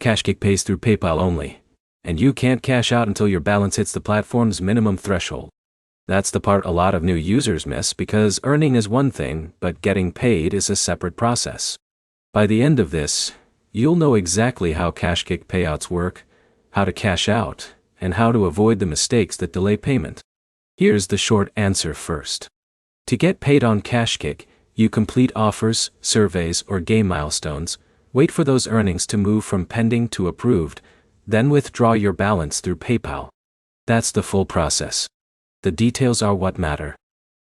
KashKick pays through PayPal only, and you can't cash out until your balance hits the platform's minimum threshold. That's the part a lot of new users miss because earning is one thing, but getting paid is a separate process. By the end of this, you'll know exactly how KashKick payouts work, how to cash out, and how to avoid the mistakes that delay payment. Here's the short answer first. To get paid on KashKick, you complete offers, surveys, or game milestones, wait for those earnings to move from pending to approved, then withdraw your balance through PayPal. That's the full process. The details are what matter.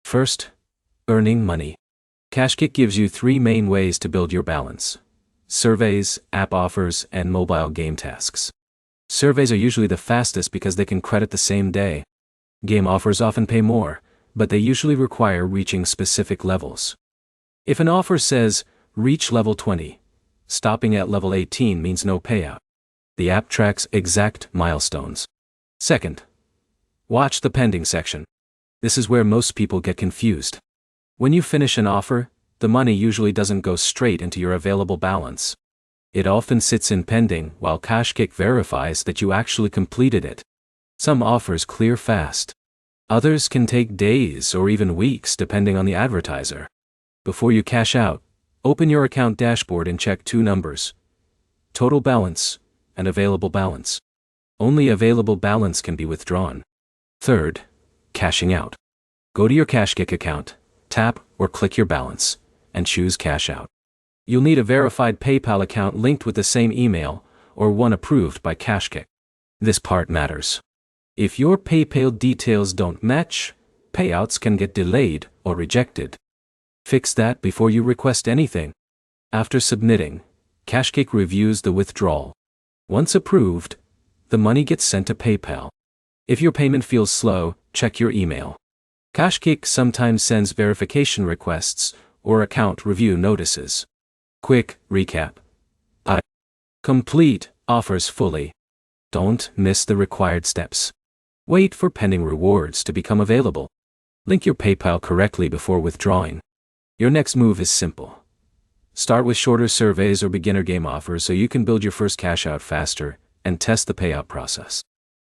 First, earning money. KashKick gives you 3 main ways to build your balance: surveys, app offers, and mobile game tasks. Surveys are usually the fastest because they can credit the same day. Game offers often pay more, but they usually require reaching specific levels. If an offer says, reach level 20, stopping at level 18 means no payout. The app tracks exact milestones. Second, watch the pending section. This is where most people get confused. When you finish an offer, the money usually doesn't go straight into your available balance. It often sits in pending while KashKick verifies that you actually completed it. Some offers clear fast. Others can take days or even weeks depending on the advertiser. Before you cash out, open your account dashboard and check 2 numbers: total balance and available balance. Only available balance can be withdrawn. Third, cashing out. Go to your KashKick account, tap or click your balance, and choose Cash Out. You'll need a verified PayPal account linked with the same email or one approved by KashKick. This part matters. If your PayPal details don't match, payouts can get delayed or rejected. Fix that before you request anything. After submitting, KashKick reviews the withdrawal. Once approved, the money gets sent to PayPal. If your payment feels slow, check your email. KashKick sometimes sends verification requests or account review notices. Quick recap. Complete offers fully. Don't miss the required steps. Wait for pending rewards to become available. Link your PayPal correctly before withdrawing. Your next move is simple. Start with shorter surveys or beginner game offers so you can build your first cash out faster and test the payout process.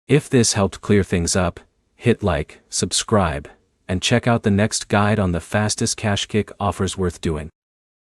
If this helped clear things up, hit like, subscribe, and check out the next guide on the fastest KashKick offers worth doing.